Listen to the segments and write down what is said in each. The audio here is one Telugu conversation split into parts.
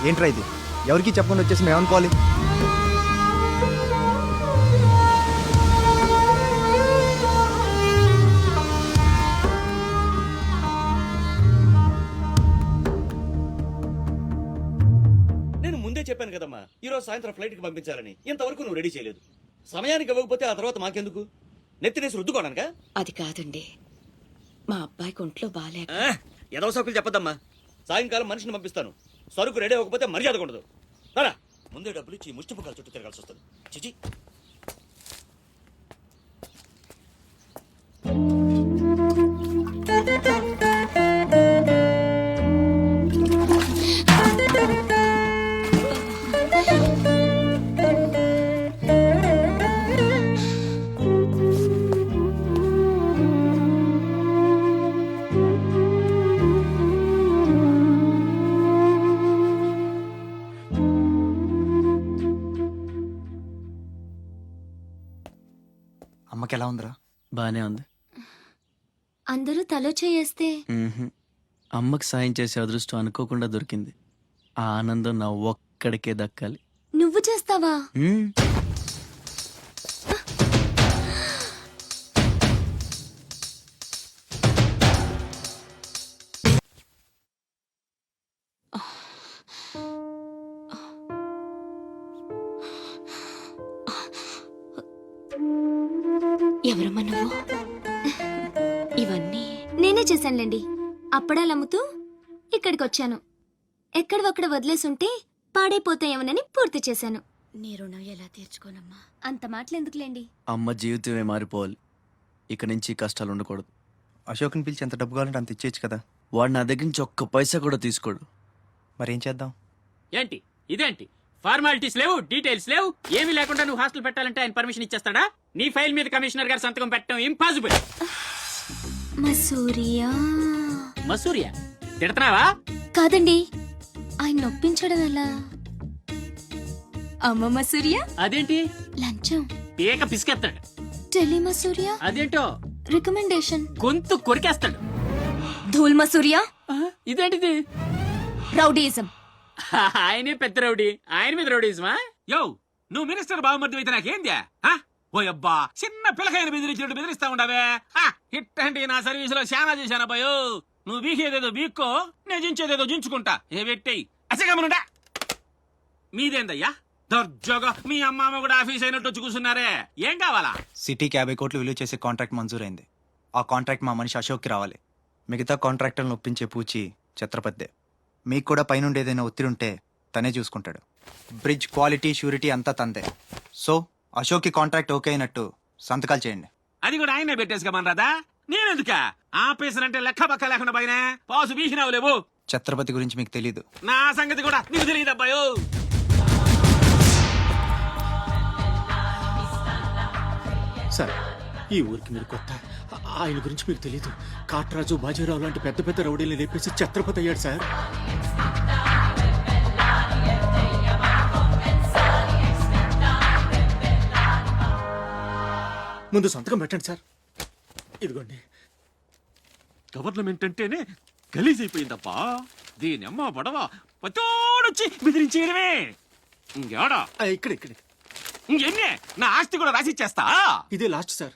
ఏంట్రా ఇది? ఎవరికి చెప్పకుండా వచ్చేసి మేము అనుకోవాలి? నేను ముందే చెప్పాను కదమ్మా, ఈరోజు సాయంత్రం ఫ్లైట్కి పంపించాలని. ఇంతవరకు నువ్వు రెడీ చేయలేదు. సమయానికి ఇవ్వకపోతే ఆ తర్వాత మాకెందుకు? నెత్తినేసి రుద్దుకోవడానికా? అది కాదండి, మా అబ్బాయికి ఒంట్లో బాగాలేక. ఏదో సోకులు చెప్పదమ్మా. సాయంకాలం మనిషిని పంపిస్తాను. సరుకు రెడీ అవ్వకపోతే మర్యాద ఉండదు. రారా, ముందే డబ్బులు ఇచ్చి ముష్టి పుకాల చుట్టూ తిరగాల్సి వస్తుంది. చిచి. అమ్మకి ఎలా ఉందిరా? బానే ఉంది. అందరూ తలో చేయేస్తే అమ్మకి సాయం చేసే అదృష్టం అనుకోకుండా దొరికింది. ఆ ఆనందం నా ఒక్కడికే దక్కాలి. నువ్వు చేస్తావా? మ్మ్. ఎవరమ్మా నువ్వు? ఇవన్నీ నేనే చేశానులేండి. అప్పడాలు అమ్ముతూ ఇక్కడికి వచ్చాను. ఎక్కడొక్కడ వదిలేసుంటే పాడైపోతాయేమోనని పూర్తి చేశాను. నీ రుణం ఎలా తీర్చుకోనమ్మా? అంత మాటలు ఎందుకులేండి. అమ్మ జీవితమే మారిపోవాలి. ఇక నుంచి కష్టాలు ఉండకూడదు. అశోక్ని పిలిచి ఎంత డబ్బు కావాలంటే అంత ఇచ్చేయచ్చు కదా. వాడు నా దగ్గర నుంచి ఒక్క పైసా కూడా తీసుకోడు. మరేం చేద్దాం? ఏంటి ఇదేంటి? ఫార్మాలిటీస్ లేవు, డీటెయిల్స్ లేవు, ఏమీ లేకుండా నువ్వు హాస్టల్ పెట్టాలంటే ఆయన పర్మిషన్ ఇచ్చేస్తాడా? నీ ఫైల్ మీద కమిషనర్ గారు సంతకం పెట్టడం ఇంపాసిబుల్. మసూరియా మసూరియా తిడతావా? కాదండి, ఆయన నొప్పించడం ఎలా? అమ్మ మసూరియా అదేంటి? లంచం. ఏక పిసికేస్తాడు. టెలి మసూరియా అదేంటో రికమెండేషన్. గొంతు కొరికేస్తాడు. ధూల్ మసూరియా ఇదేంటిది? రౌడీయిజం. ఆయనే పెద్ద రౌడీ, ఆయన మీద రౌడీజమా? యో, నువ్వు మినిస్టర్ బావమర్ది అయితే నాకేంద్యా? ఓ అబ్బా, చిన్న పిల్లకాయలు బెదిరించినట్టు బెదిరిస్తా ఉండవే. ఇట్టండి నా సర్వీసులో శానా చేశాను అబ్బాయో. నువ్వు బీకేదేదో బీక్కో, నేను జించేదేదో జించుకుంటా. ఏ పెట్టేయి అసగమనుడా. మీదేందయ్యా దర్జోగా మీ అమ్మ కూడా ఆఫీస్ అయినట్టు వచ్చి కూర్చున్నారే? ఏం కావాలా? సిటీకి 50 కోట్లు విలువ చేసే కాంట్రాక్ట్ మంజూరైంది. ఆ కాంట్రాక్ట్ మా మనిషి అశోక్కి రావాలి. మిగతా కాంట్రాక్టర్లను ఒప్పించే పూచి ఛత్రపతిదే. మీకు కూడా పైనుండి ఏదైనా ఒత్తిడి ఉంటే తనే చూసుకుంటాడు. బ్రిడ్జ్ క్వాలిటీ షూరిటీ అంతా తందే. సో అశోక్కి కాంట్రాక్ట్ ఓకే అయినట్టు సంతకాలు చేయండి. అది కూడా ఆయనే పెట్టేసుకోమనరాదా? నేనెందుక? ఆఫీసర్ అంటే లెక్క పక్క లేకుండా పైన పాసు బీసినావు లేవు. ఛత్రపతి గురించి మీకు తెలీదు. నా సంగతి కూడా నీకు తెలియదు అబ్బాయో. సార్, ఈ ఊరికి మీరు కొత్త. ఆయన గురించి మీకు తెలీదు. కాట్రాజు, బాజీరావు లాంటి పెద్ద పెద్ద రౌడీని లేపేసి ఛత్రపతి అయ్యాడు సార్. ముందు సంతకం పెట్టండి సార్. ఇదిగోండి. గవర్నమెంట్ అంటేనే గలీజ్ అయిపోయిందబ్బా. దీని అమ్మ పడవ పతోడొచ్చి బెదిరించేయడమే. ఇంకేడా ఇక్కడ ఇక్కడ ఇంకెన్నే నా ఆస్తి కూడా రాసిచ్చేస్తా. ఇదే లాస్ట్ సార్.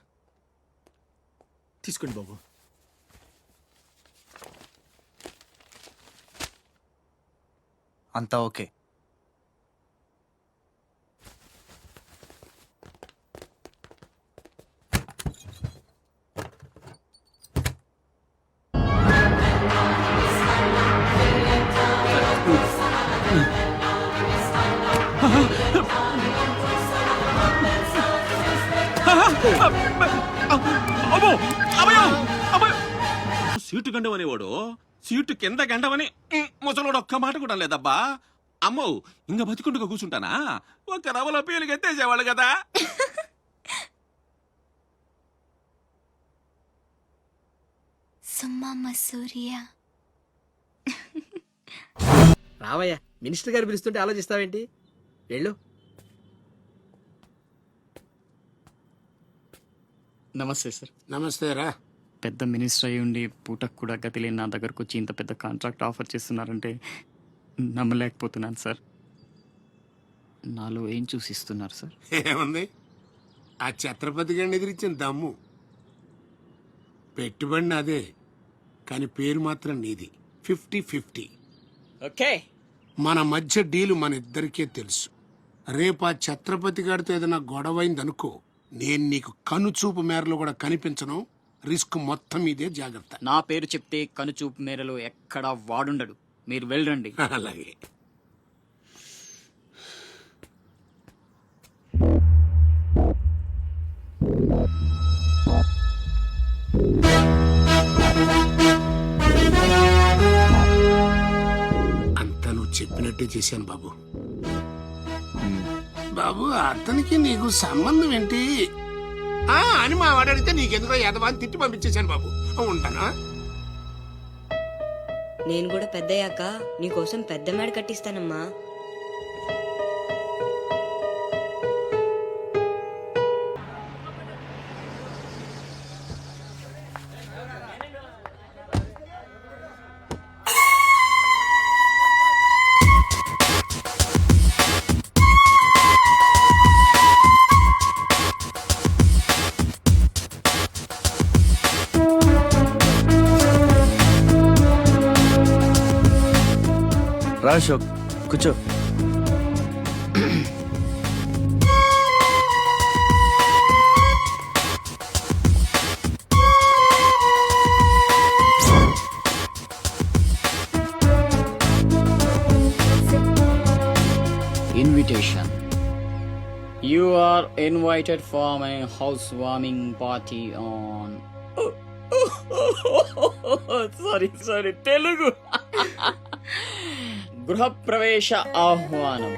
తీసుకోండి బాబు. అంతా ఓకే. సీటు గండం అనేవాడు సీటు కింద గండమని ముసలోడు ఒక్క మాట కూడా లేదబ్బా. అమ్మో, ఇంకా బతికుండగా కూర్చుంటానా? ఒక రవలో పేలుగా ఎత్తేసేవాళ్ళు కదా. సుమ్మా మసూరియా. రావయ్యా, మినిస్టర్ గారు పిలుస్తుంటే ఆలోచిస్తావేంటి? వెళ్ళు. నమస్తే సార్. నమస్తే రా. పెద్ద మినిస్టర్ అయి ఉండి పూటకు కూడా గతి లేని నా దగ్గరకు వచ్చి ఇంత పెద్ద కాంట్రాక్ట్ ఆఫర్ చేస్తున్నారంటే నమ్మలేకపోతున్నాను సార్. నాలో ఏం చూసిస్తున్నారు సార్? ఏముంది, ఆ ఛత్రపతి గారిని ఎదిరించిన దమ్ము. పెట్టుబడి అదే, కానీ పేరు మాత్రం నీది. 50-50. ఓకే, మన మధ్య డీలు మన ఇద్దరికే తెలుసు. రేపు ఆ ఛత్రపతి గారితో ఏదైనా గొడవైందనుకో, నేను నీకు కనుచూపు మేరలో కూడా కనిపించను. రిస్క్ మొత్తం ఇదే, జాగ్రత్త. నా పేరు చెప్తే కనుచూపు మేరలో ఎక్కడా వాడుండడు. మీరు వెళ్ళండి. అలాగే. అంతా నువ్వు చెప్పినట్టే చేశాను బాబు. బాబు, అతనికి నీకు సంబంధం ఏంటి అని మా వాడు అడిగితే నీకెందుకో ఎదవా అని తిట్టి పంపించేశాను బాబు. ఉంటానా? నేను కూడా పెద్దయ్యాక నీకోసం పెద్ద మేడ కట్టిస్తానమ్మా. రా అశోక్, కూర్చో. Invitation. You are invited for my housewarming party on. Sorry, Telugu. గృహప్రవేశ ఆహ్వానం.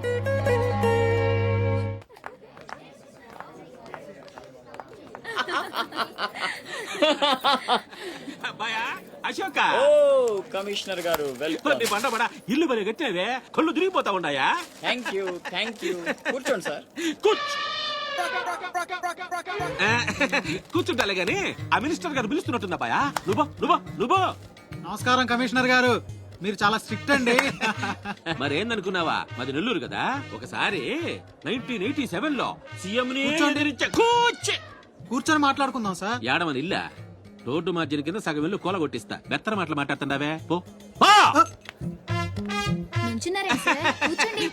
అబ్బాయా అశోక, ఓ కమిషనర్ గారు, వెల్కమ్. నీ బండ బడ ఇల్లు బలి కట్టినవే, కళ్ళు తిరిగిపోతా ఉన్నాయా? Thank you. కూర్చోండి సార్. కూర్చుంటాలే గాని ఆ మినిస్టర్ గారు పిలుస్తున్నట్టుందా బాయా? నువ్వు నమస్కారం కమిషనర్ గారు, మీరు చాలా స్ట్రిక్ట్ అండి. మరేందనుకున్నావా, మాది నెల్లూరు కదా. ఒకసారి 1987 లో సీఎం కూర్చొని మాట్లాడుకుందాం సార్. ఏడమని ఇల్లా రోడ్డు మార్జిన్ కింద సగం ఇల్లు కూల కొట్టిస్తా. బెత్తర మాటలు మాట్లాడుతుండవే, పో.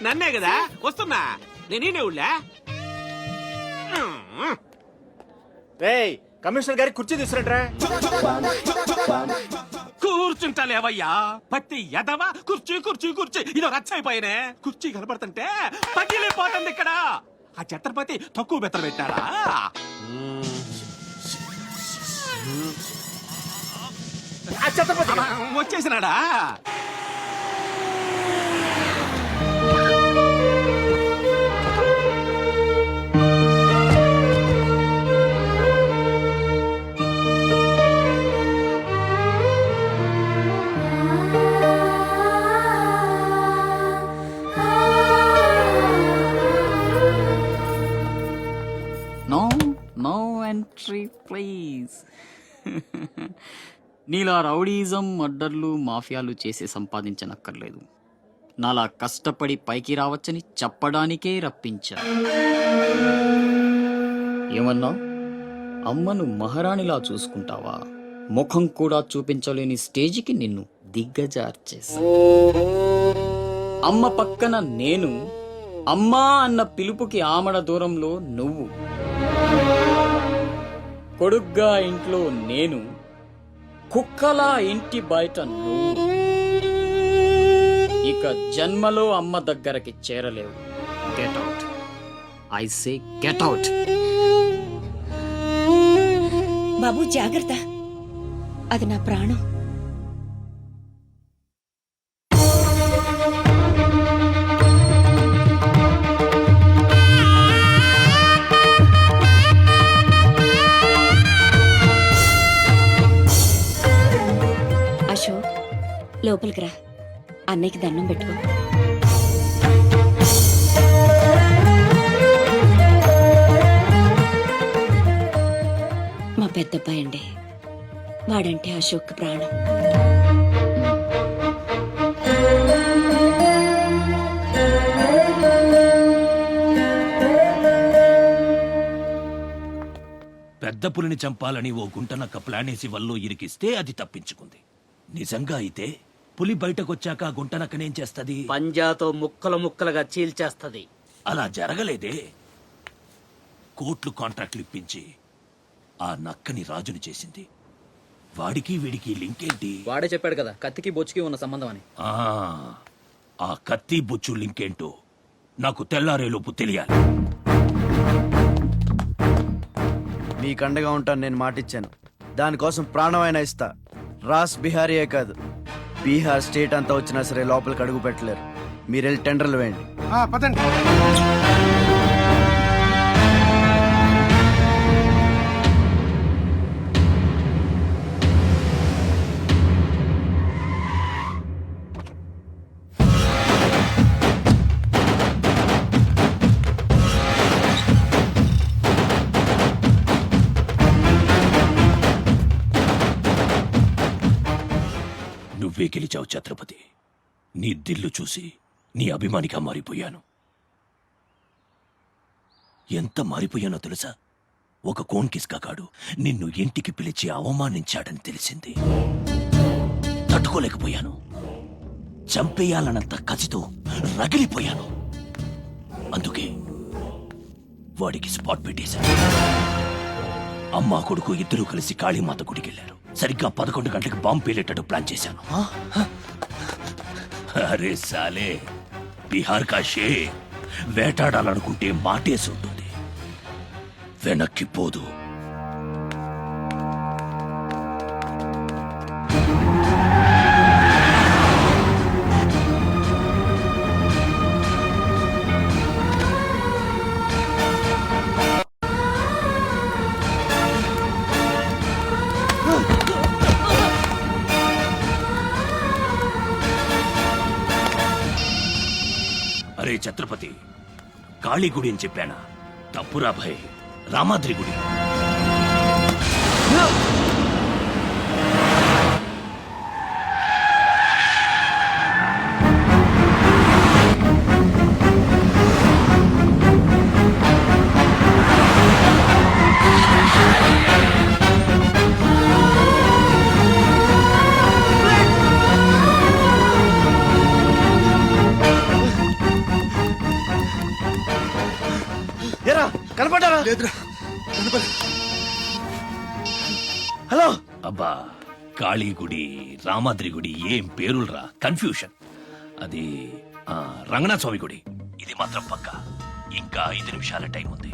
నన్నే కదా వస్తున్నా, నేనే ఊళ్ళా. కమిషనర్ గారికి కుర్చీ తీసుకురంట్రా. కూర్చుంటాలేవయ్యా, పత్తి ఎదవా. కుర్చీ ఇదో రచ్చైపోయినే. కుర్చీ కనపడుతుంటే పగిలిపోతుంది ఇక్కడ. ఆ ఛత్రపతి తక్కువ బెత్తర పెట్టాడా? వచ్చేసినాడా? No entry please. నీలా రౌడీజం, మర్డర్లు, మాఫియాలు చేసి సంపాదించనక్కర్లేదు. నాలా కష్టపడి పైకి రావచ్చని చెప్పడానికే రప్పించా. ఏమన్నా, అమ్మను మహారాణిలా చూసుకుంటావా? ముఖం కూడా చూపించలేని స్టేజికి నిన్ను దిగ్గజార్చేసా. అమ్మ పక్కన నేను, అమ్మా అన్న పిలుపుకి ఆమడ దూరంలో నువ్వు, కొడుగ్గా ఇంట్లో నేను, కుక్కలా ఇంటి బయట నువ్వు. ఇక జన్మలో అమ్మ దగ్గరకి చేరలేవు. Get out, I say get out. బాబు జాగ్రత్త, అది నా ప్రాణం. అశోక్, లోపలికి రా, అన్నయ్యకి దండం పెట్టుకో. మా పెద్దబ్బాయి అండి, వాడంటే అశోక్ ప్రాణం. పెద్ద పులిని చంపాలని ఓ గుంటనక్క ప్లానేసి వల్లో ఇరికిస్తే అది తప్పించుకుంది. నిజంగా అయితే పులి బయటకొచ్చాక ఆ గుంటనక్కనేం చేస్తది? పంజాతో ముక్కలు ముక్కలుగా చీల్చేస్తది. అలా జరగలేదే. కోట్లు కాంట్రాక్ట్లు ఇప్పించి ఆ నక్కని రాజుని చేసింది. వాడికి వీడికి లింక్ ఏంటి? వాడే చెప్పాడు కదా కత్తికి బొచ్చుకి ఉన్న సంబంధం అని. ఆ కత్తి బొచ్చు లింక్ ఏంటో నాకు తెల్లారేలోపు తెలియాలి. మీకు అండగా ఉంటాను, నేను మాటిచ్చాను. దానికోసం ప్రాణమైనా ఇస్తా. రాస్ బిహారీయే కాదు, బీహార్ స్టేట్ అంతా వచ్చినా సరే లోపలికి అడుగు పెట్టలేరు. మీరెళ్ళి టెండర్లు వేయండి. పదండి. నువ్వే గెలిచావు ఛత్రపతి. నీ దిల్లు చూసి నీ అభిమానిగా మారిపోయాను. ఎంత మారిపోయానో తెలుసా? ఒక కోన్ కిస్కాగాడు నిన్ను ఇంటికి పిలిచి అవమానించాడని తెలిసింది. తట్టుకోలేకపోయాను. చంపేయాలన్నంత కసితో రగిలిపోయాను. అందుకే వాడికి స్పాట్ పెట్టేశాను. అమ్మా కొడుకు ఇద్దరూ కలిసి కాళీమాత గుడికెళ్లారు. సరిగ్గా 11 గంటలకు బాంబు పేలేటట్టు ప్లాన్ చేశాను. అరే సాలే, బీహార్ కా షేర్ వేటాడాలనుకుంటే మాటేసి ఉంటుంది, వెనక్కి పోదు. అరే ఛత్రపతి, కాళీ గుడి అని చెప్పానా? తప్పురా భయ్, రామాద్రి గుడి. కనపడ్డారా? లేదురా, హలో. అబ్బా, కాళీ గుడి, రామాద్రి గుడి ఏం పేరులరా, కన్ఫ్యూషన్. అది రంగనాథ స్వామి గుడి. ఇది మాత్రం పక్క. ఇంకా 5 నిమిషాల టైం ఉంది.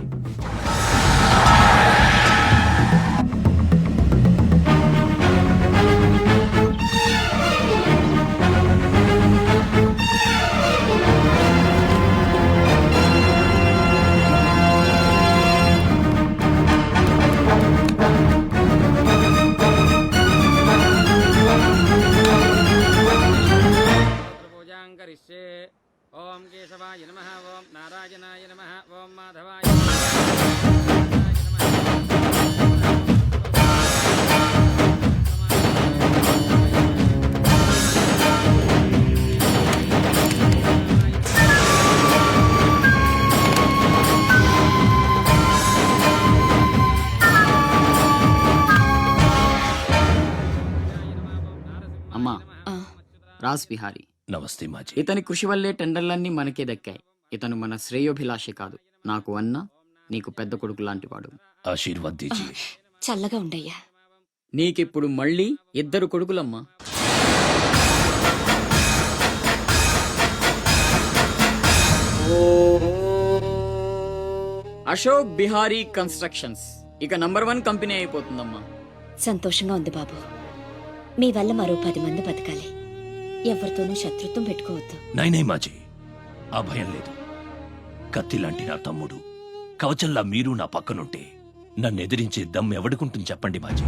ఓం కేశవాయ నమః, ఓం నారాయణాయ నమః, ఓం మాధవాయ అమ్మా. రాస్ బిహారీ నమస్తే మాజీ. ఇతని కృషి వల్లే టెండర్లన్నీ మనకే దక్కాయి. ఇతను మన శ్రేయోభిలాషే కాదు, నాకు అన్న, నీకు పెద్ద కొడుకు లాంటివాడు. ఆశీర్వాద్ దీజీ. చల్లగా ఉండయ్యా. నీకిప్పుడు మళ్ళీ 2 కొడుకులమ్మా. అశోక్ బిహారీ కన్స్ట్రక్షన్స్ ఇక #1 కంపెనీ అయిపోతుందమ్మా. సంతోషంగా ఉంది బాబు. మీ వల్ల మరో 10 మంది బతకాలి. ఎవరితోనూ శత్రుత్వం పెట్టుకోవద్దు. నైనే మాజీ, ఆ భయం లేదు. కత్తి లాంటి నా తమ్ముడు, కవచంలా మీరు నా పక్కనుంటే నన్ను ఎదిరించే దమ్ ఎవడుకుంటుంది చెప్పండి మాజీ.